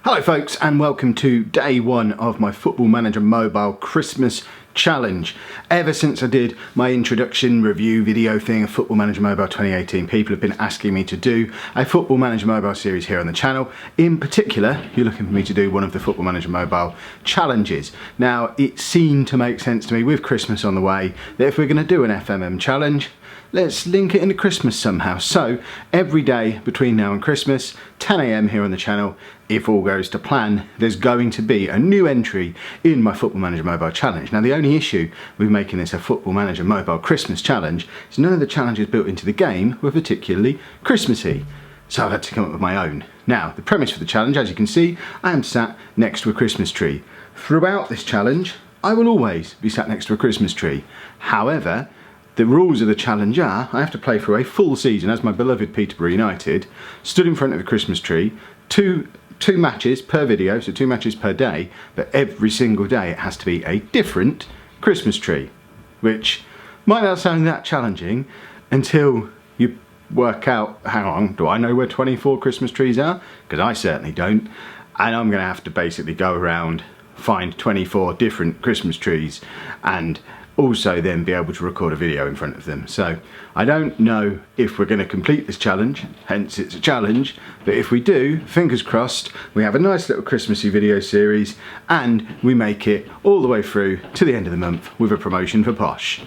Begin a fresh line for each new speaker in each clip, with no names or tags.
Hello folks, and welcome to day one of my Football Manager Mobile Christmas challenge. Ever since I did my introduction review video thing of Football Manager Mobile 2018, people have been asking me to do a Football Manager Mobile series here on the channel. In particular, you're looking for me to do one of the Football Manager Mobile challenges. Now, it seemed to make sense to me with Christmas on the way that if we're going to do an FMM challenge, let's link it into Christmas somehow. So every day between now and Christmas, 10 AM here on the channel, if all goes to plan, there's going to be a new entry in my Football Manager Mobile challenge. Now, the only issue with making this a Football Manager Mobile Christmas challenge is none of the challenges built into the game were particularly Christmassy. So I've had to come up with my own. Now, the premise for the challenge, as you can see, I am sat next to a Christmas tree. Throughout this challenge, I will always be sat next to a Christmas tree. However, the rules of the challenge are, I have to play through a full season as my beloved Peterborough United, stood in front of the Christmas tree, two matches per video, so 2 matches per day, but every single day it has to be a different Christmas tree, which might not sound that challenging until you work out, hang on, do I know where 24 Christmas trees are? Because I certainly don't, and I'm going to have to basically go around, find 24 different Christmas trees, and also then be able to record a video in front of them. So I don't know if we're going to complete this challenge, hence it's a challenge, but if we do, fingers crossed, we have a nice little Christmassy video series and we make it all the way through to the end of the month with a promotion for Posh.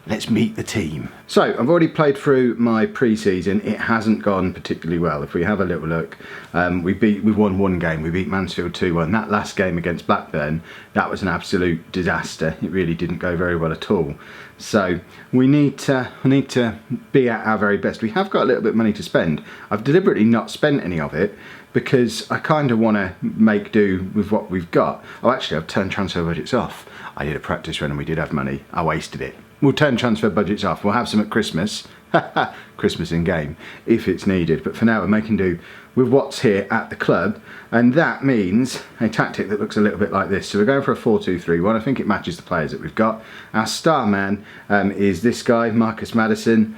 Let's meet the team. So I've already played through my pre-season. It hasn't gone particularly well. If we have a little look, we won one game. We beat Mansfield 2-1. That last game against Blackburn, that was an absolute disaster. It really didn't go very well at all. So we need to be at our very best. We have got a little bit of money to spend. I've deliberately not spent any of it because I kind of want to make do with what we've got. Oh, actually, I've turned transfer budgets off. I did a practice run and we did have money. I wasted it. We'll turn transfer budgets off. We'll have some at Christmas. Christmas in game, if it's needed. But for now, we're making do with what's here at the club. And that means a tactic that looks a little bit like this. So we're going for a 4-2-3-1. I think it matches the players that we've got. Our star man is this guy, Marcus Maddison,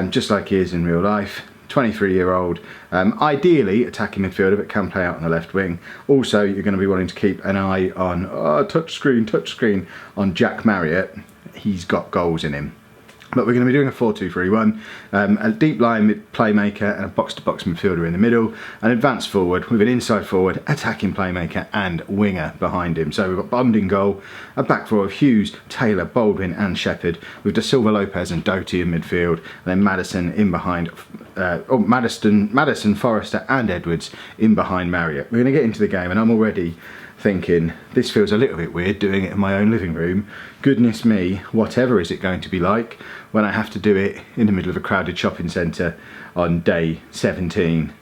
just like he is in real life. 23-year-old, ideally attacking midfielder, but can play out on the left wing. Also, you're going to be wanting to keep an eye on touchscreen on Jack Marriott. He's got goals in him. But we're going to be doing a 4-2-3-1, a deep line playmaker and a box-to-box midfielder in the middle, an advanced forward with an inside forward, attacking playmaker and winger behind him. So we've got Bond in goal, a back four of Hughes, Taylor, Baldwin and Shepherd, with Da Silva, Lopez and Doty in midfield, and then Maddison in behind, Maddison, Forrester and Edwards in behind Marriott. We're going to get into the game and I'm already thinking, this feels a little bit weird doing it in my own living room. Goodness me, whatever is it going to be like when I have to do it in the middle of a crowded shopping centre on day 17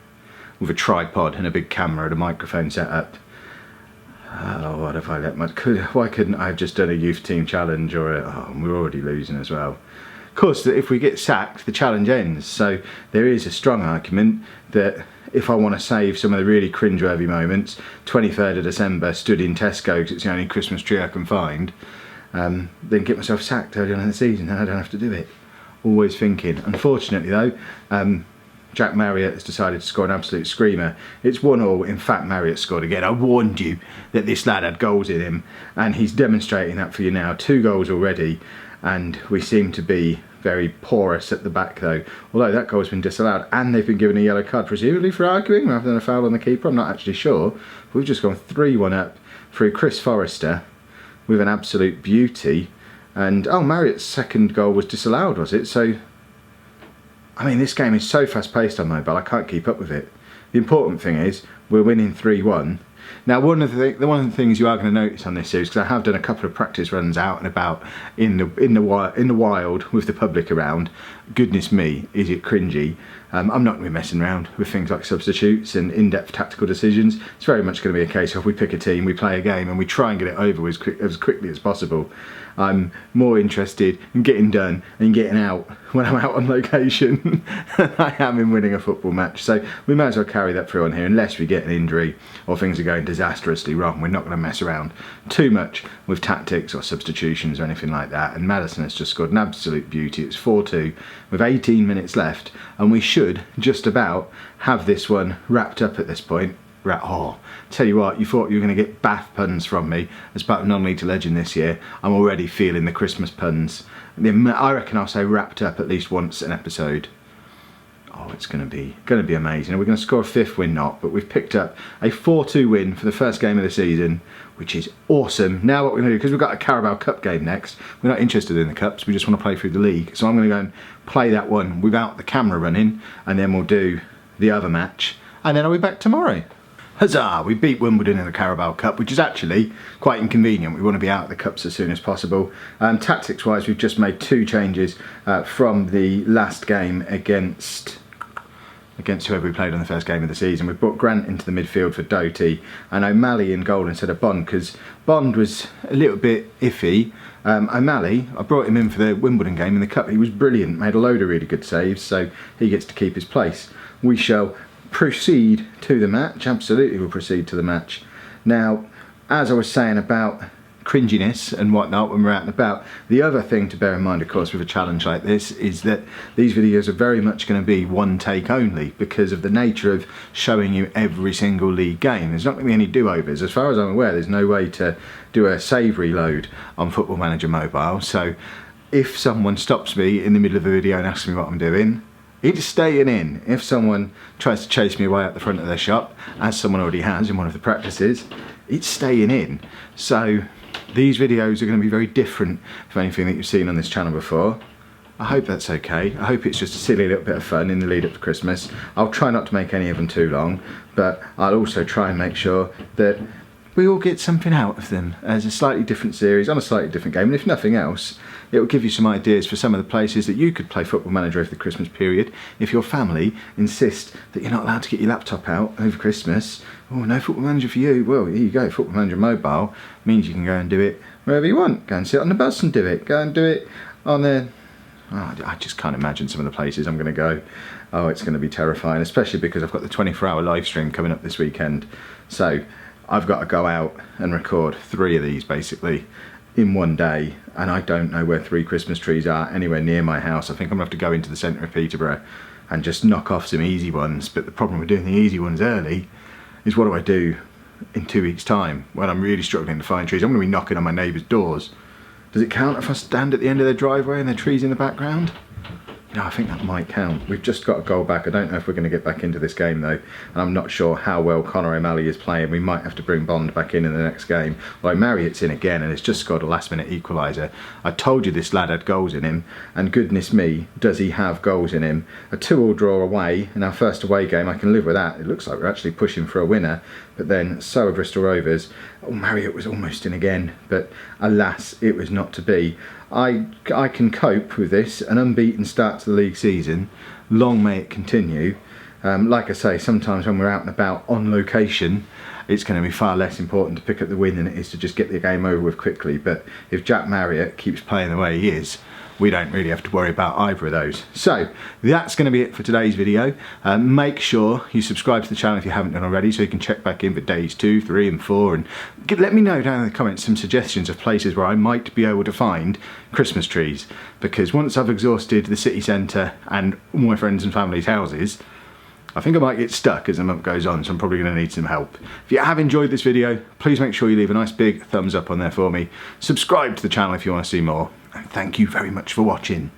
with a tripod and a big camera and a microphone set up. Oh, what have I let my... Why couldn't I have just done a youth team challenge or a... Oh, we're already losing as well. Of course, that if we get sacked, the challenge ends. So there is a strong argument that if I want to save some of the really cringeworthy moments, 23rd of December, stood in Tesco because it's the only Christmas tree I can find, then get myself sacked early on in the season and I don't have to do it. Always thinking. Unfortunately though, Jack Marriott has decided to score an absolute screamer. It's 1-1. In fact, Marriott scored again. I warned you that this lad had goals in him and he's demonstrating that for you now. 2 goals already and we seem to be very porous at the back though, although that goal's been disallowed and they've been given a yellow card, presumably for arguing rather than a foul on the keeper. I'm not actually sure. We've just gone 3-1 up through Chris Forrester with an absolute beauty, and oh, Marriott's second goal was disallowed, was it? So I mean, this game is so fast paced on mobile, I can't keep up with it. The important thing is we're winning 3-1. Now, one of the things you are going to notice on this series, because I have done a couple of practice runs out and about in the wild with the public around. Goodness me, is it cringy? I'm not going to be messing around with things like substitutes and in-depth tactical decisions. It's very much going to be a case of we pick a team, we play a game, and we try and get it over as quickly as possible. I'm more interested in getting done and getting out when I'm out on location than I am in winning a football match. So we might as well carry that through on here, unless we get an injury or things are going disastrously wrong. We're not going to mess around too much with tactics or substitutions or anything like that. And Maddison has just scored an absolute beauty. It's 4-2 with 18 minutes left, and we should just about have this one wrapped up at this point. Oh, tell you what, you thought you were going to get bath puns from me as part of Non-League to Legend this year. I'm already feeling the Christmas puns. I reckon I'll say wrapped up at least once an episode. Oh, it's going to be amazing. We're going to score a 5th win, not, but we've picked up a 4-2 win for the first game of the season, which is awesome. Now what we're going to do, because we've got a Carabao Cup game next, we're not interested in the cups, we just want to play through the league. So I'm going to go and play that one without the camera running, and then we'll do the other match, and then I'll be back tomorrow. Huzzah! We beat Wimbledon in the Carabao Cup, which is actually quite inconvenient. We want to be out of the cups as soon as possible. Tactics-wise, we've just made 2 changes from the last game against whoever we played on the first game of the season. We've brought Grant into the midfield for Doty and O'Malley in goal instead of Bond, because Bond was a little bit iffy. O'Malley, I brought him in for the Wimbledon game in the Cup. He was brilliant, made a load of really good saves, so he gets to keep his place. We shall proceed to the match. Absolutely we'll proceed to the match. Now, as I was saying about cringiness and whatnot when we're out and about, the other thing to bear in mind, of course, with a challenge like this is that these videos are very much going to be one take only because of the nature of showing you every single league game. There's not going to be any do-overs. As far as I'm aware, there's no way to do a save reload on Football Manager Mobile, so if someone stops me in the middle of the video and asks me what I'm doing, it's staying in. If someone tries to chase me away at the front of their shop, as someone already has in one of the practices, it's staying in. So these videos are going to be very different from anything that you've seen on this channel before. I hope that's okay. I hope it's just a silly little bit of fun in the lead up to Christmas. I'll try not to make any of them too long, but I'll also try and make sure that we all get something out of them as a slightly different series on a slightly different game, and if nothing else, it will give you some ideas for some of the places that you could play Football Manager over the Christmas period if your family insist that you're not allowed to get your laptop out over Christmas. Oh, no Football Manager for you. Well, here you go. Football Manager Mobile means you can go and do it wherever you want. Go and sit on the bus and do it. Go and do it on the... Oh, I just can't imagine some of the places I'm going to go. Oh, it's going to be terrifying, especially because I've got the 24-hour live stream coming up this weekend. So I've got to go out and record 3 of these basically in one day, and I don't know where 3 Christmas trees are anywhere near my house. I think I'm going to have to go into the centre of Peterborough and just knock off some easy ones, but the problem with doing the easy ones early is what do I do in 2 weeks' time when I'm really struggling to find trees? I'm going to be knocking on my neighbours' doors. Does it count if I stand at the end of their driveway and there are trees in the background? No, I think that might count. We've just got a goal back. I don't know if we're going to get back into this game though, and I'm not sure how well Conor O'Malley is playing. We might have to bring Bond back in the next game. Well, Marriott's in again and has just scored a last minute equaliser. I told you this lad had goals in him, and goodness me, does he have goals in him. A 2-2 draw away in our first away game, I can live with that. It looks like we're actually pushing for a winner, but then so are Bristol Rovers. Oh, Marriott was almost in again, but alas, it was not to be. I can cope with this, an unbeaten start to the league season. Long may it continue. Like I say, sometimes when we're out and about on location, it's going to be far less important to pick up the win than it is to just get the game over with quickly. But if Jack Marriott keeps playing the way he is, we don't really have to worry about either of those. So that's going to be it for today's video. Make sure you subscribe to the channel if you haven't done already, so you can check back in for days 2, 3 and 4, and let me know down in the comments some suggestions of places where I might be able to find Christmas trees, because once I've exhausted the city centre and all my friends and family's houses, I think I might get stuck as the month goes on, so I'm probably going to need some help. If you have enjoyed this video, please make sure you leave a nice big thumbs up on there for me. Subscribe to the channel if you want to see more. And thank you very much for watching.